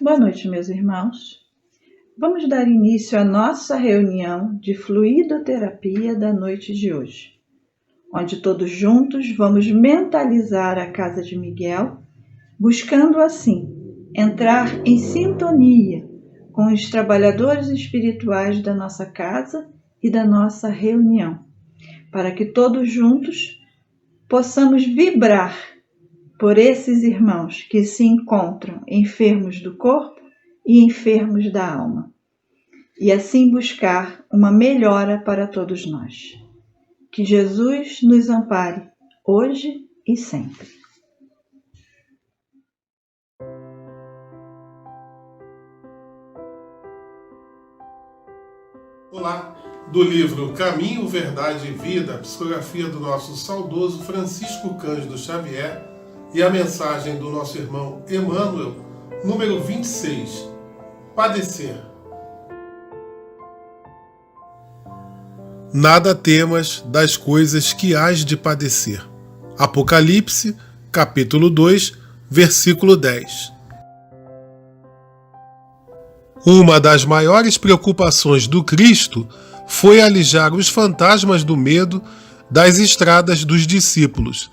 Boa noite, meus irmãos. Vamos dar início à nossa reunião de fluidoterapia da noite de hoje, onde todos juntos vamos mentalizar a Casa de Miguel, buscando assim entrar em sintonia com os trabalhadores espirituais da nossa casa e da nossa reunião, para que todos juntos possamos vibrar por esses irmãos que se encontram enfermos do corpo e enfermos da alma, e assim buscar uma melhora para todos nós. Que Jesus nos ampare hoje e sempre. Olá, do livro Caminho, Verdade e Vida, psicografia do nosso saudoso Francisco Cândido Xavier e a mensagem do nosso irmão Emmanuel, número 26, Padecer. Nada temas das coisas que hás de padecer. Apocalipse, capítulo 2, versículo 10. Uma das maiores preocupações do Cristo foi alijar os fantasmas do medo das estradas dos discípulos.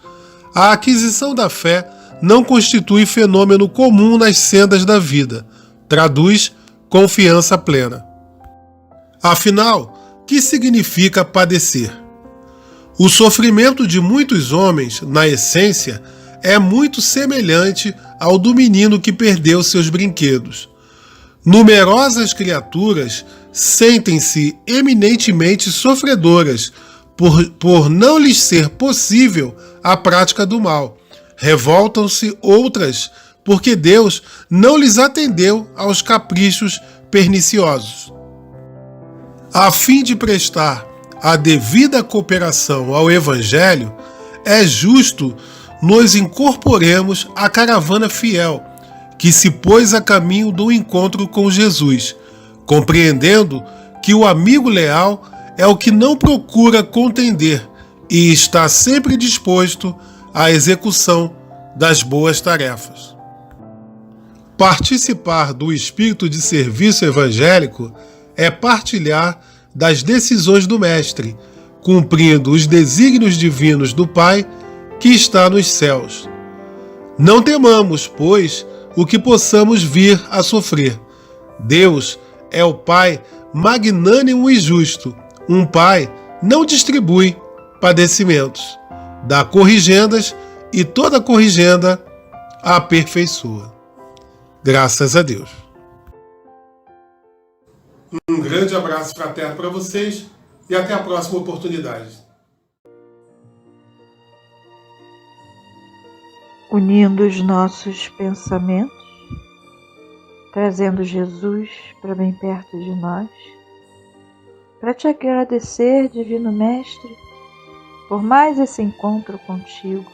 A aquisição da fé não constitui fenômeno comum nas sendas da vida, traduz confiança plena. Afinal, que significa padecer? O sofrimento de muitos homens, na essência, é muito semelhante ao do menino que perdeu seus brinquedos. Numerosas criaturas sentem-se eminentemente sofredoras por não lhes ser possível a prática do mal. Revoltam-se outras porque Deus não lhes atendeu aos caprichos perniciosos. A fim de prestar a devida cooperação ao Evangelho, é justo nos incorporemos à caravana fiel, que se pôs a caminho do encontro com Jesus, compreendendo que o amigo leal é o que não procura contender e está sempre disposto à execução das boas tarefas. Participar do espírito de serviço evangélico é partilhar das decisões do Mestre, cumprindo os desígnios divinos do Pai que está nos céus. Não temamos, pois, o que possamos vir a sofrer. Deus é o Pai magnânimo e justo. Um Pai não distribui padecimentos, dá corrigendas e toda corrigenda aperfeiçoa. Graças a Deus. Um grande abraço fraterno para vocês e até a próxima oportunidade. Unindo os nossos pensamentos, trazendo Jesus para bem perto de nós, para te agradecer, Divino Mestre, por mais esse encontro contigo,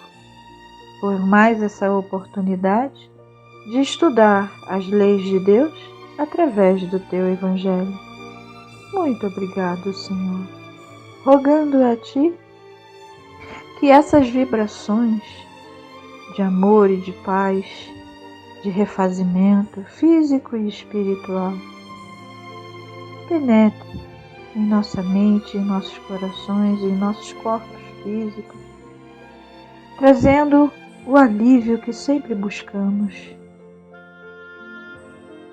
por mais essa oportunidade de estudar as leis de Deus através do teu Evangelho. Muito obrigado, Senhor. Rogando a Ti que essas vibrações de amor e de paz, de refazimento físico e espiritual, penetre em nossa mente, em nossos corações, em nossos corpos físicos, trazendo o alívio que sempre buscamos,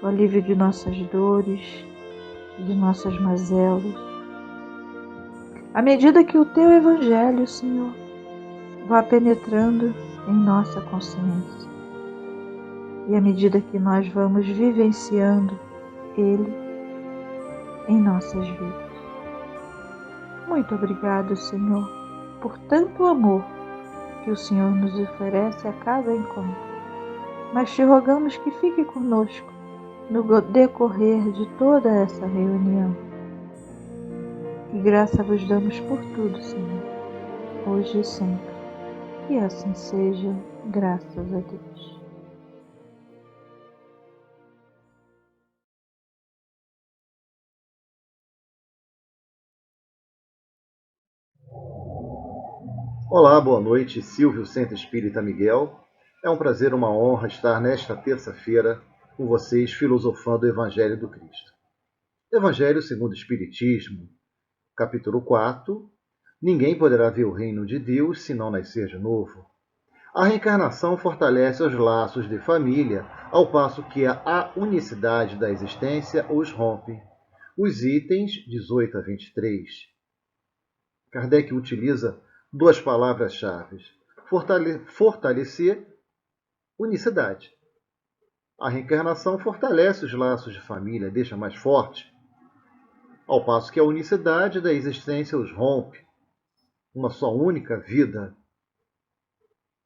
o alívio de nossas dores, de nossas mazelas. À medida que o Teu Evangelho, Senhor, vá penetrando em nossa consciência, e à medida que nós vamos vivenciando Ele em nossas vidas. Muito obrigado, Senhor, por tanto amor que o Senhor nos oferece a cada encontro. Mas te rogamos que fique conosco no decorrer de toda essa reunião. E graça vos damos por tudo, Senhor, hoje e sempre. Que assim seja, graças a Deus. Olá, boa noite, Silvio Centro Espírita Miguel. É um prazer, uma honra estar nesta terça-feira com vocês filosofando o Evangelho do Cristo. Evangelho segundo o Espiritismo, capítulo 4. Ninguém poderá ver o reino de Deus se não nascer de novo. A reencarnação fortalece os laços de família, ao passo que a unicidade da existência os rompe. Os itens 18 a 23. Kardec utiliza duas palavras-chave: fortalecer, unicidade. A reencarnação fortalece os laços de família, deixa mais forte, ao passo que a unicidade da existência os rompe. Uma só única vida.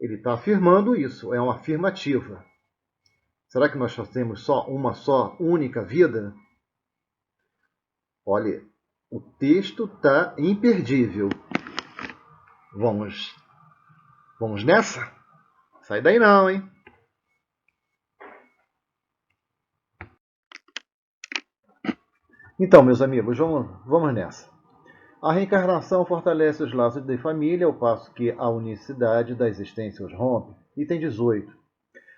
Ele está afirmando isso, é uma afirmativa. Será que nós temos só uma só única vida? Olha, o texto está imperdível. Vamos nessa? Sai daí não, hein? Então, meus amigos, vamos nessa. A reencarnação fortalece os laços de família, ao passo que a unicidade da existência os rompe. Item 18.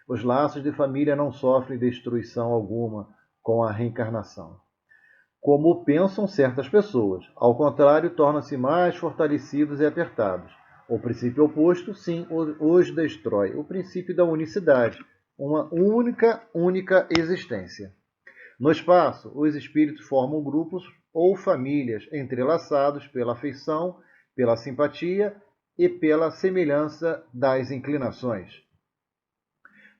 Os laços de família não sofrem destruição alguma com a reencarnação, como pensam certas pessoas. Ao contrário, tornam-se mais fortalecidos e apertados. O princípio oposto, sim, os destrói. O princípio da unicidade, uma única existência. No espaço, os espíritos formam grupos ou famílias entrelaçados pela afeição, pela simpatia e pela semelhança das inclinações.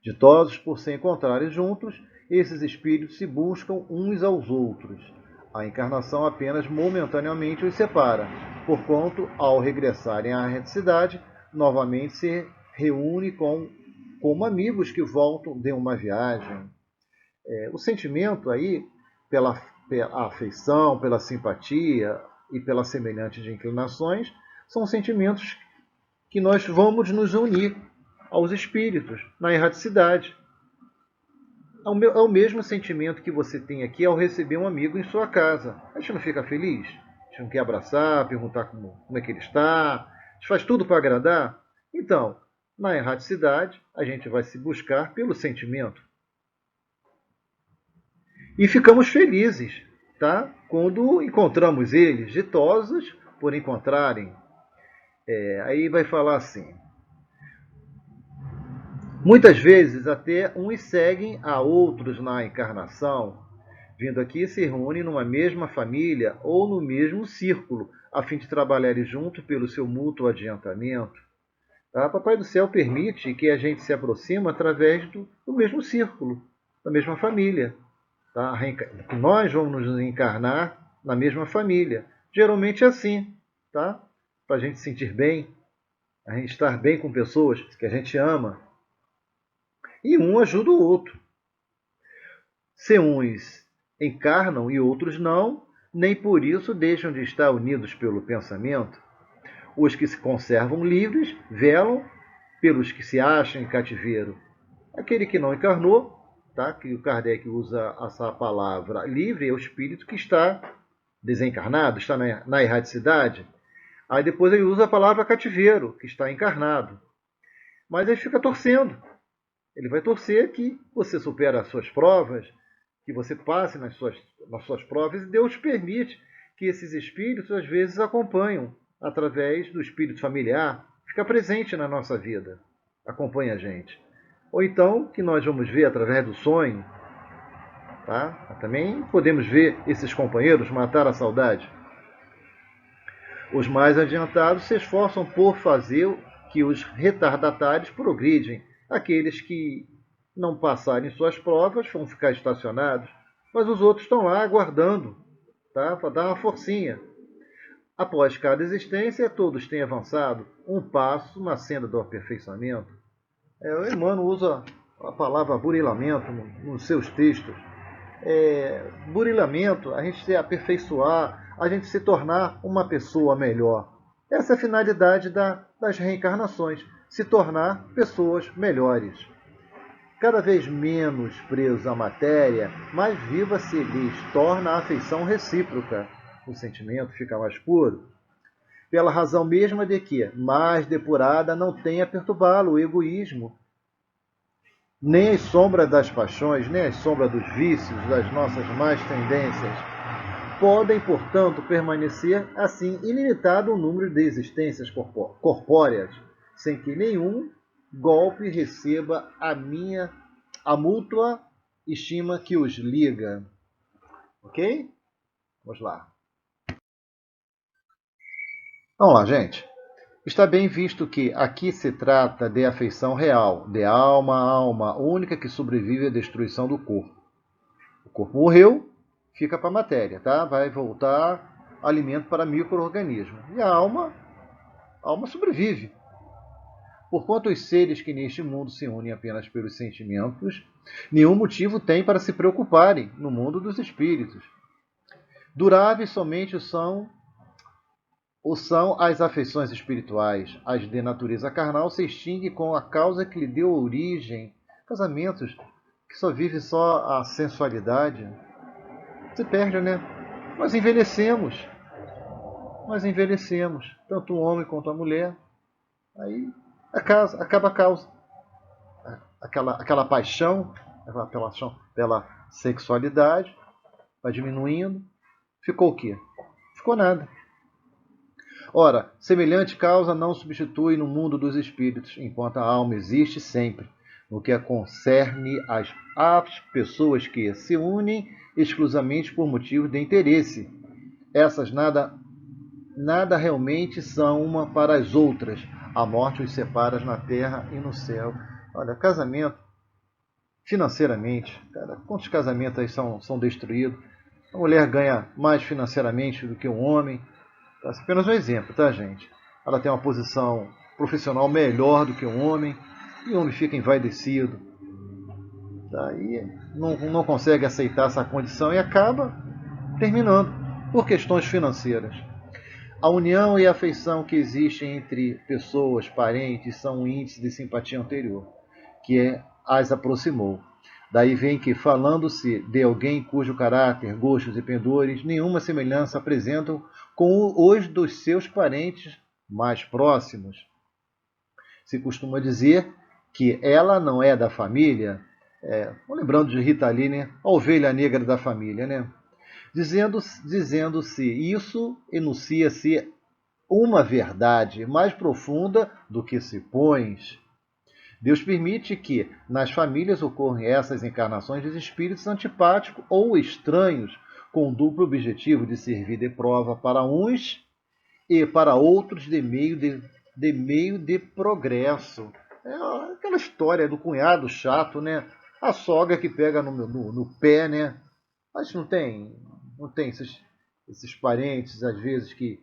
Ditosos por se encontrarem juntos, esses espíritos se buscam uns aos outros. A encarnação apenas momentaneamente os separa, porquanto, ao regressarem à reticidade, novamente se reúne como amigos que voltam de uma viagem. O sentimento aí, pela afeição, pela simpatia e pela semelhante de inclinações, são sentimentos que nós vamos nos unir aos espíritos na erraticidade. É o mesmo sentimento que você tem aqui ao receber um amigo em sua casa. A gente não fica feliz? A gente não quer abraçar, perguntar como é que ele está? A gente faz tudo para agradar? Então, na erraticidade, a gente vai se buscar pelo sentimento. E ficamos felizes, tá? Quando encontramos eles, ditosos por encontrarem. Aí vai falar assim: muitas vezes até uns seguem a outros na encarnação, vindo aqui se reúnem numa mesma família ou no mesmo círculo, a fim de trabalharem junto pelo seu mútuo adiantamento. Tá? Papai do Céu permite que a gente se aproxime através do mesmo círculo, da mesma família. Tá? Nós vamos nos encarnar na mesma família. Geralmente é assim, tá? Para a gente se sentir bem, a gente estar bem com pessoas que a gente ama. E um ajuda o outro. Se uns encarnam e outros não, nem por isso deixam de estar unidos pelo pensamento. Os que se conservam livres velam pelos que se acham em cativeiro. Aquele que não encarnou, tá? Que o Kardec usa essa palavra livre, é o espírito que está desencarnado, está na erraticidade. Aí depois ele usa a palavra cativeiro, que está encarnado. Mas ele fica torcendo. Ele vai torcer que você supere as suas provas, que você passe nas suas provas, e Deus permite que esses espíritos, às vezes, acompanham através do espírito familiar, fica presente na nossa vida, acompanha a gente. Ou então, que nós vamos ver através do sonho, tá? Também podemos ver esses companheiros matar a saudade. Os mais adiantados se esforçam por fazer que os retardatários progridem. Aqueles que não passarem suas provas vão ficar estacionados, mas os outros estão lá aguardando, tá? Para dar uma forcinha. Após cada existência, todos têm avançado um passo na senda do aperfeiçoamento. O Emmanuel usa a palavra burilamento nos seus textos. Burilamento, a gente se aperfeiçoar, a gente se tornar uma pessoa melhor. Essa é a finalidade das reencarnações, se tornar pessoas melhores. Cada vez menos presos à matéria, mais viva se lhes torna a afeição recíproca. O sentimento fica mais puro. Pela razão mesma de que, mais depurada, não tem a perturbá-lo o egoísmo. nem as sombras das paixões, nem as sombras dos vícios, das nossas más tendências. Podem, portanto, permanecer assim ilimitado o número de existências corpóreas, sem que nenhum golpe receba a mútua estima que os liga. Ok? Vamos lá. Vamos lá, gente. Está bem visto que aqui se trata de afeição real, de alma a alma, única que sobrevive à destruição do corpo. O corpo morreu, fica para a matéria, tá? Vai voltar alimento para micro-organismos. E a alma sobrevive. Porquanto os seres que neste mundo se unem apenas pelos sentimentos, nenhum motivo têm para se preocuparem no mundo dos espíritos. Duráveis somente são as afeições espirituais. As de natureza carnal se extinguem com a causa que lhe deu origem. Casamentos que só vivem só a sensualidade. Se perde, né? Nós envelhecemos, tanto o homem quanto a mulher. Aí acaba a causa. Aquela paixão pela sexualidade vai diminuindo. Ficou o quê? Ficou nada. Ora, semelhante causa não substitui no mundo dos espíritos, enquanto a alma existe sempre, no que concerne às pessoas que se unem exclusivamente por motivo de interesse. Essas nada realmente são uma para as outras. A morte os separa na terra e no céu. Olha, casamento, financeiramente, cara, quantos casamentos aí são destruídos? A mulher ganha mais financeiramente do que o homem. Tá? Apenas um exemplo, tá, gente? Ela tem uma posição profissional melhor do que o homem, e o homem fica envaidecido. Daí não consegue aceitar essa condição e acaba terminando por questões financeiras. A união e a afeição que existem entre pessoas, parentes, são um índice de simpatia anterior, que as aproximou. Daí vem que, falando-se de alguém cujo caráter, gostos e pendores, nenhuma semelhança apresentam com os dos seus parentes mais próximos. Se costuma dizer que ela não é da família, lembrando de Rita Lee, né? A ovelha negra da família, né? Dizendo-se isso, enuncia-se uma verdade mais profunda do que se põe. Deus permite que nas famílias ocorram essas encarnações de espíritos antipáticos ou estranhos, com o duplo objetivo de servir de prova para uns e para outros de meio de progresso. É aquela história do cunhado chato, né? A sogra que pega no pé, né? Mas não tem esses parentes, às vezes, que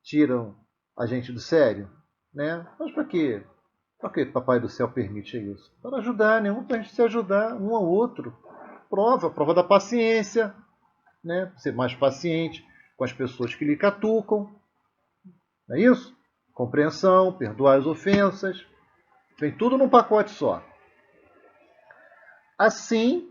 tiram a gente do sério, né? Mas para quê? Por que Papai do Céu permite isso? Para ajudar, né? Para a gente se ajudar um ao outro. Prova da paciência, né? Ser mais paciente com as pessoas que lhe catucam. Não é isso? Compreensão, perdoar as ofensas. Vem tudo num pacote só. Assim,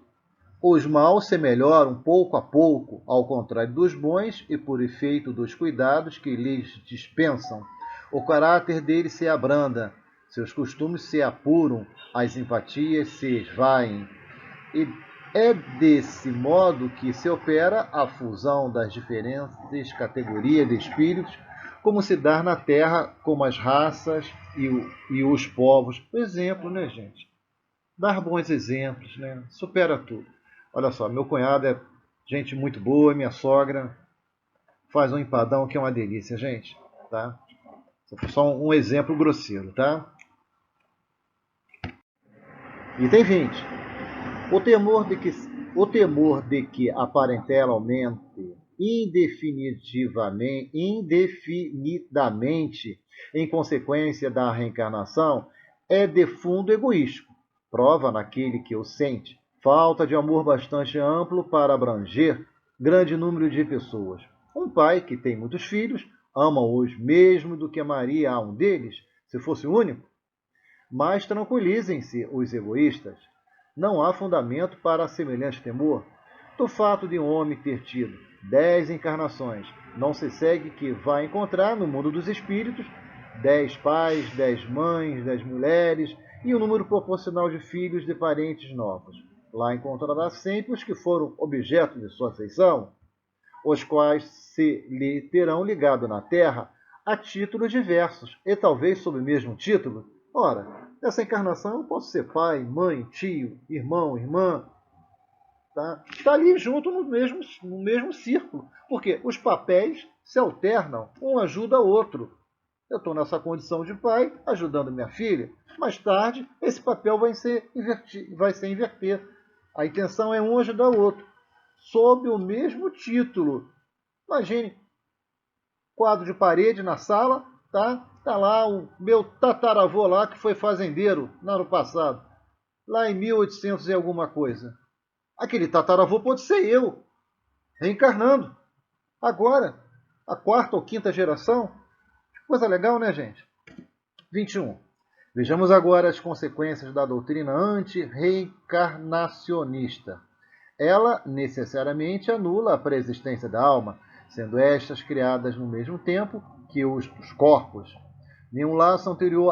os maus se melhoram pouco a pouco, ao contrário dos bons, e por efeito dos cuidados que lhes dispensam. O caráter deles se abranda, seus costumes se apuram, as simpatias se esvaem. E é desse modo que se opera a fusão das diferentes categorias de espíritos, como se dá na Terra, como as raças e os povos. Por exemplo, né, gente? Dar bons exemplos, né? Supera tudo. Olha só, meu cunhado é gente muito boa, minha sogra faz um empadão que é uma delícia, gente. Tá? Só um exemplo grosseiro, tá? Item 20. O temor de que a parentela aumente indefinidamente em consequência da reencarnação é de fundo egoístico. Prova naquele que o sente falta de amor bastante amplo para abranger grande número de pessoas. Um pai que tem muitos filhos ama-os mesmo do que amaria a um deles, se fosse único. Mas tranquilizem-se os egoístas. Não há fundamento para semelhante temor. Do fato de um homem ter tido 10 encarnações, não se segue que vai encontrar no mundo dos espíritos 10 pais, 10 mães, 10 mulheres e um número proporcional de filhos de parentes novos. Lá encontrará sempre os que foram objeto de sua afeição, os quais se lhe terão ligado na terra a títulos diversos, e talvez sob o mesmo título. Ora, nessa encarnação eu posso ser pai, mãe, tio, irmão, irmã, tá ali junto no mesmo círculo, porque os papéis se alternam, um ajuda o outro. Eu estou nessa condição de pai, ajudando minha filha. Mais tarde, esse papel vai se inverter. A intenção é um ajudar o outro, sob o mesmo título. Imagine, quadro de parede na sala, tá? Tá lá o meu tataravô lá, que foi fazendeiro lá no passado, lá em 1800 e alguma coisa. Aquele tataravô pode ser eu, reencarnando. Agora, a quarta ou quinta geração. Coisa legal, né, gente? 21. Vejamos agora as consequências da doutrina anti-reencarnacionista. Ela necessariamente anula a preexistência da alma, sendo estas criadas no mesmo tempo que os corpos. Nenhum laço anterior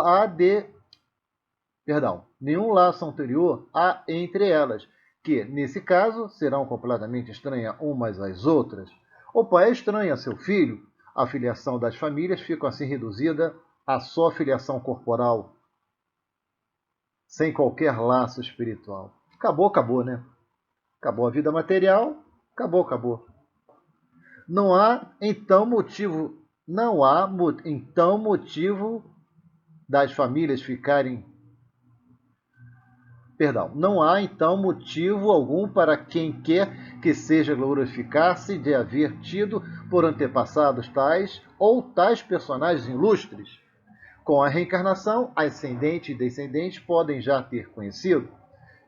há entre elas, que, nesse caso, serão completamente estranhas umas às outras. O pai é estranho a seu filho, a filiação das famílias fica assim reduzida a só filiação corporal, sem qualquer laço espiritual. Acabou, né? Acabou a vida material, acabou. Não há então motivo das famílias ficarem. Não há então motivo algum para quem quer que seja glorificar-se de haver tido por antepassados tais ou tais personagens ilustres. Com a reencarnação, ascendente e descendente podem já ter conhecido,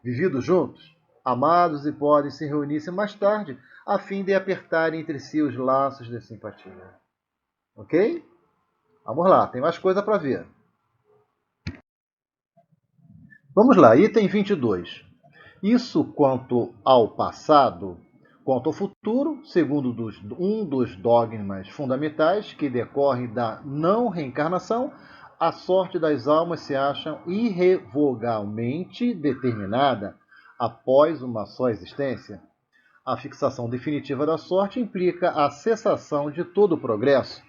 vivido juntos, amados e podem se reunir-se mais tarde a fim de apertar entre si os laços de simpatia. Ok? Vamos lá, tem mais coisa para ver. Vamos lá, item 22. Isso quanto ao passado. Quanto ao futuro, segundo um dos dogmas fundamentais que decorrem da não reencarnação, a sorte das almas se acha irrevogavelmente determinada após uma só existência. A fixação definitiva da sorte implica a cessação de todo o progresso,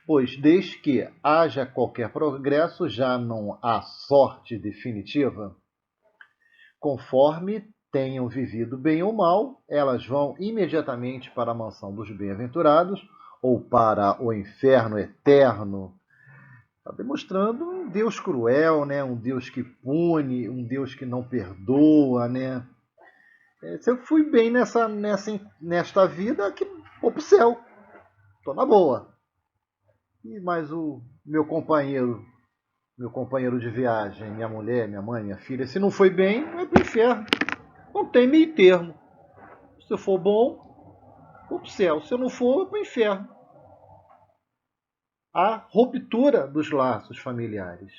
pois desde que haja qualquer progresso já não há sorte definitiva. Conforme tenham vivido bem ou mal, elas vão imediatamente para a mansão dos bem-aventurados ou para o inferno eterno. Está demonstrando um Deus cruel, né? Um Deus que pune, um Deus que não perdoa, né? Se eu fui bem nesta vida, que vou para o céu. Estou na boa. E mais o meu companheiro de viagem, minha mulher, minha mãe, minha filha, se não foi bem, vai para o inferno. Não tem meio termo. Se eu for bom, vou para o céu. Se eu não for, vou para o inferno. A ruptura dos laços familiares.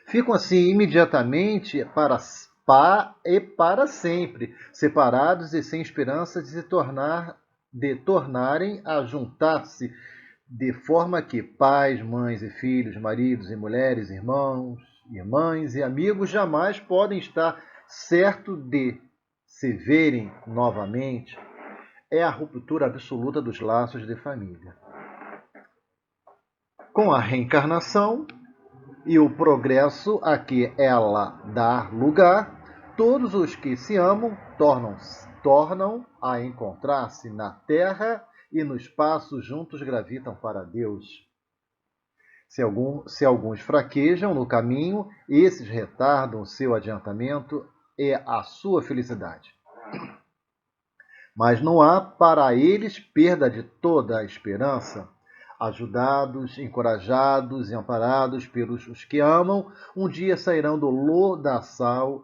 Ficam assim imediatamente para sempre, separados e sem esperança de tornarem a juntar-se, de forma que pais, mães e filhos, maridos e mulheres, irmãos, irmãs e amigos jamais podem estar certos de se verem novamente. É a ruptura absoluta dos laços de família. Com a reencarnação e o progresso a que ela dá lugar, todos os que se amam tornam a encontrar-se na terra e no espaço juntos gravitam para Deus. Se alguns fraquejam no caminho, esses retardam seu adiantamento e a sua felicidade. Mas não há para eles perda de toda a esperança. Ajudados, encorajados e amparados pelos os que amam, um dia sairão do lodaçal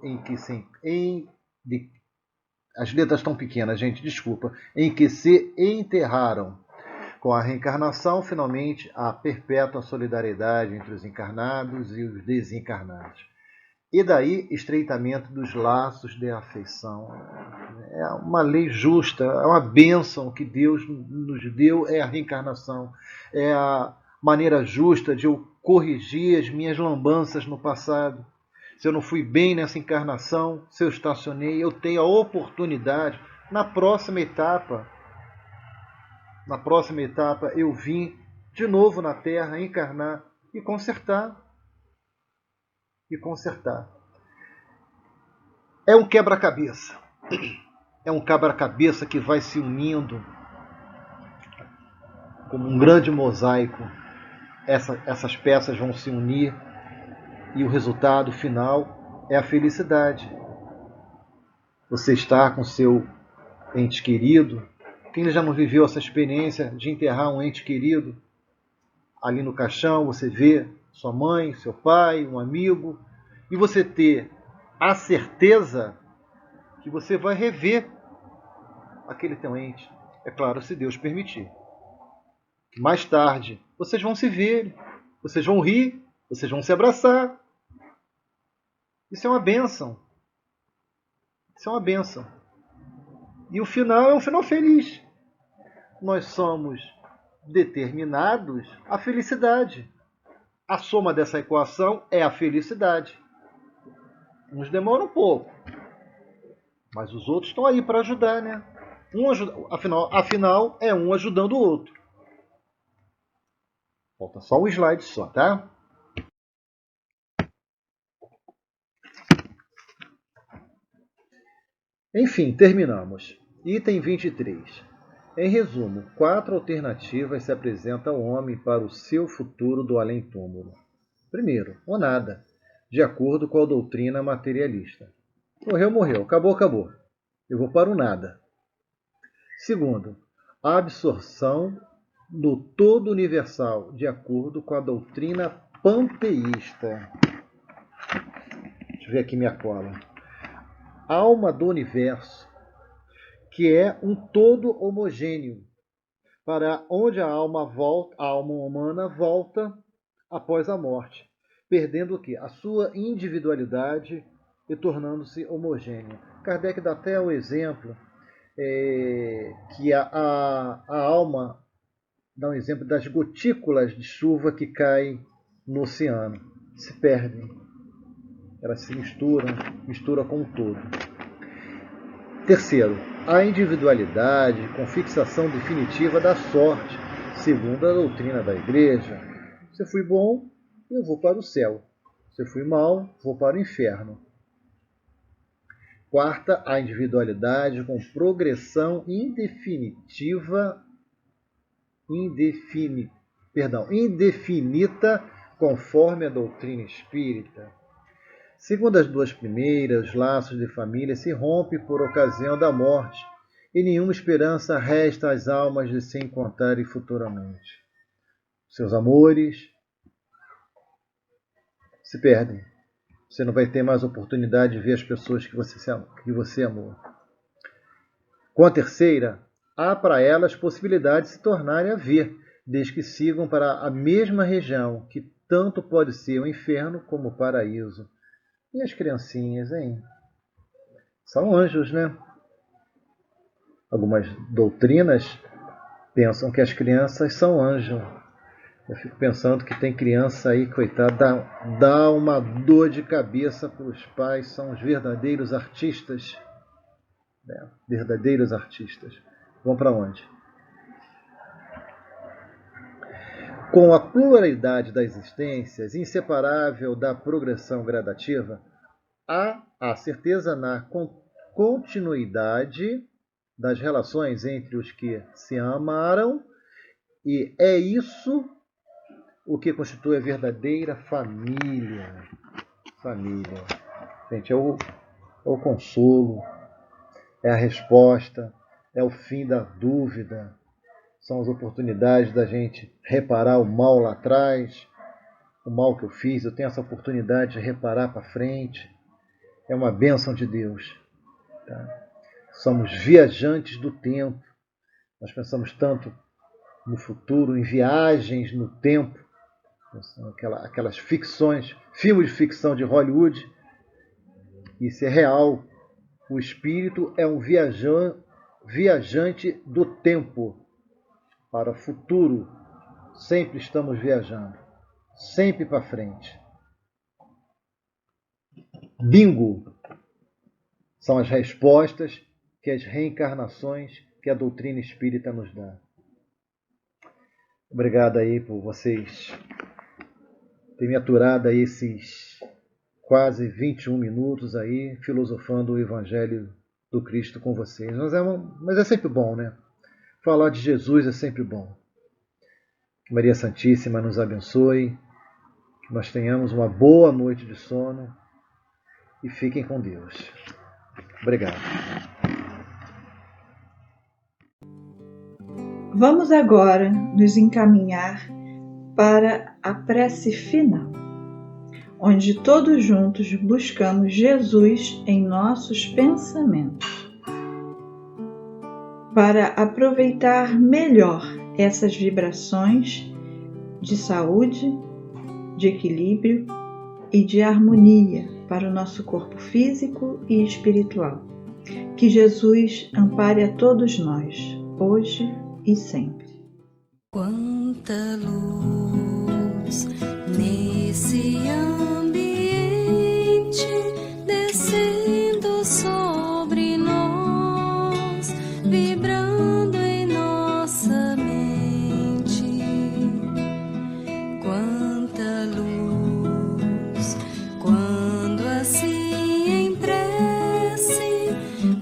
as letras estão pequenas, gente, desculpa, em que se enterraram. Com a reencarnação, finalmente, há perpétua solidariedade entre os encarnados e os desencarnados. E daí, estreitamento dos laços de afeição. É uma lei justa, é uma bênção que Deus nos deu, é a reencarnação. É a maneira justa de eu corrigir as minhas lambanças no passado, se eu não fui bem nessa encarnação, se eu estacionei, eu tenho a oportunidade, na próxima etapa eu vim de novo na Terra, encarnar e consertar. É um quebra-cabeça. É um quebra-cabeça que vai se unindo como um grande mosaico. Essas peças vão se unir e o resultado final é a felicidade. Você está com seu ente querido. Quem já não viveu essa experiência de enterrar um ente querido? Ali no caixão você vê sua mãe, seu pai, um amigo, e você ter a certeza que você vai rever aquele teu ente. É claro, se Deus permitir. Mais tarde, vocês vão se ver, vocês vão rir, vocês vão se abraçar. Isso é uma bênção. Isso é uma bênção. E o final é um final feliz. Nós somos determinados à felicidade. A soma dessa equação é a felicidade. Uns demoram um pouco, mas os outros estão aí para ajudar, né? Afinal, é um ajudando o outro. Falta só um slide só, tá? Enfim, terminamos. Item 23. Em resumo, 4 alternativas se apresentam ao homem para o seu futuro do além-túmulo. Primeiro, o nada, de acordo com a doutrina materialista. Morreu, morreu. Acabou, acabou. Eu vou para o nada. Segundo, a absorção do todo universal, de acordo com a doutrina panteísta. Deixa eu ver aqui minha cola. Alma do universo, que é um todo homogêneo, para onde a alma humana volta após a morte, perdendo o quê? A sua individualidade e tornando-se homogênea. Kardec dá até o exemplo que a alma dá um exemplo das gotículas de chuva que caem no oceano. Se perdem. Elas se misturam com o todo. Terceiro, a individualidade com fixação definitiva da sorte, segundo a doutrina da Igreja. Se eu fui bom, eu vou para o céu. Se eu fui mal, vou para o inferno. Quarta, a individualidade com progressão indefinida, conforme a doutrina espírita. Segundo as duas primeiras, os laços de família se rompem por ocasião da morte e nenhuma esperança resta às almas de se encontrarem futuramente. Seus amores se perdem. Você não vai ter mais oportunidade de ver as pessoas que você amou. Com a terceira, há para elas possibilidade de se tornarem a ver, desde que sigam para a mesma região, que tanto pode ser o inferno como o paraíso. E as criancinhas, hein? São anjos, né? Algumas doutrinas pensam que as crianças são anjos. Eu fico pensando que tem criança aí, coitada, dá uma dor de cabeça para os pais, são os verdadeiros artistas. Verdadeiros artistas. Vão para onde? Com a pluralidade das existências, inseparável da progressão gradativa, há a certeza na continuidade das relações entre os que se amaram, e é isso o que constitui a verdadeira família. Família. Gente, é o consolo, é a resposta, é o fim da dúvida. São as oportunidades da gente reparar o mal lá atrás, o mal que eu fiz, eu tenho essa oportunidade de reparar para frente. É uma bênção de Deus. Tá? Somos viajantes do tempo. Nós pensamos tanto no futuro, em viagens no tempo, aquelas ficções, filmes de ficção de Hollywood. Isso é real. O espírito é um viajante do tempo. Para o futuro, sempre estamos viajando. sempre para frente. Bingo! São as respostas que as reencarnações, que a doutrina espírita nos dá. Obrigado aí por vocês terem me aturado aí esses quase 21 minutos aí, filosofando o Evangelho do Cristo com vocês. Mas é sempre bom, né? Falar de Jesus é sempre bom. Que Maria Santíssima nos abençoe, que nós tenhamos uma boa noite de sono e fiquem com Deus. Obrigado. Vamos agora nos encaminhar para a prece final, onde todos juntos buscamos Jesus em nossos pensamentos, para aproveitar melhor essas vibrações de saúde, de equilíbrio e de harmonia para o nosso corpo físico e espiritual. Que Jesus ampare a todos nós, hoje e sempre. Quanta luz nesse ambiente, descendo sobre nós, vibrando em nossa mente. Quanta luz, quando assim em prece,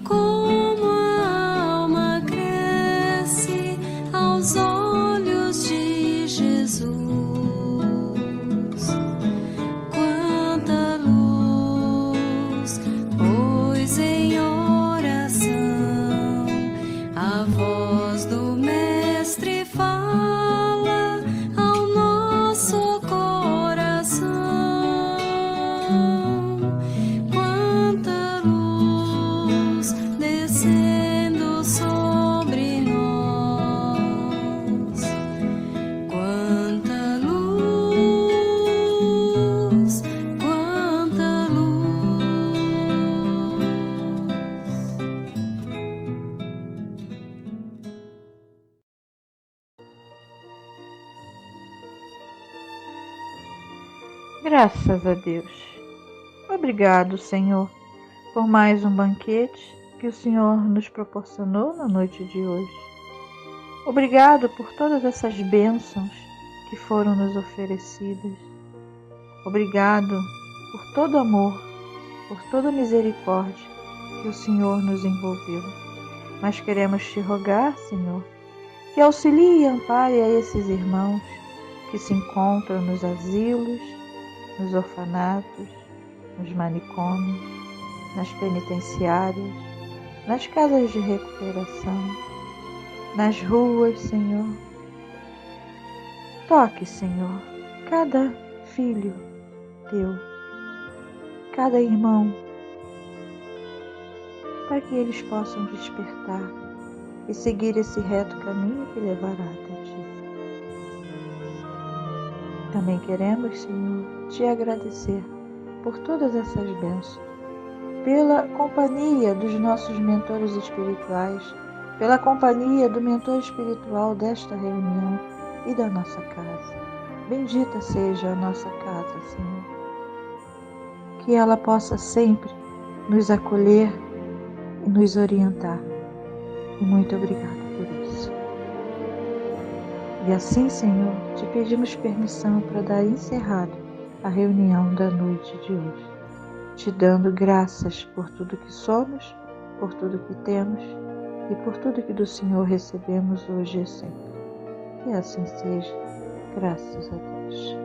como a alma cresce aos olhos de Jesus. Quanta luz, pois em oração a voz do Mestre fala ao nosso coração. Quanta luz descendo sobre nós. Quanta luz, quanta luz. Graças a Deus. Obrigado, Senhor, por mais um banquete que o Senhor nos proporcionou na noite de hoje. Obrigado por todas essas bênçãos que foram nos oferecidas. Obrigado por todo amor, por toda misericórdia que o Senhor nos envolveu. Mas queremos te rogar, Senhor, que auxilie e ampare a esses irmãos que se encontram nos asilos, nos orfanatos, nos manicômios, nas penitenciárias, nas casas de recuperação, nas ruas, Senhor. Toque, Senhor, cada filho teu, cada irmão, para que eles possam despertar e seguir esse reto caminho que levará até ti. Também queremos, Senhor, te agradecer por todas essas bênçãos, pela companhia dos nossos mentores espirituais, pela companhia do mentor espiritual desta reunião e da nossa casa. Bendita seja a nossa casa, Senhor. Que ela possa sempre nos acolher e nos orientar. E muito obrigada por isso. E assim, Senhor, te pedimos permissão para dar encerrado a reunião da noite de hoje, te dando graças por tudo que somos, por tudo que temos e por tudo que do Senhor recebemos hoje e sempre. Que assim seja, graças a Deus.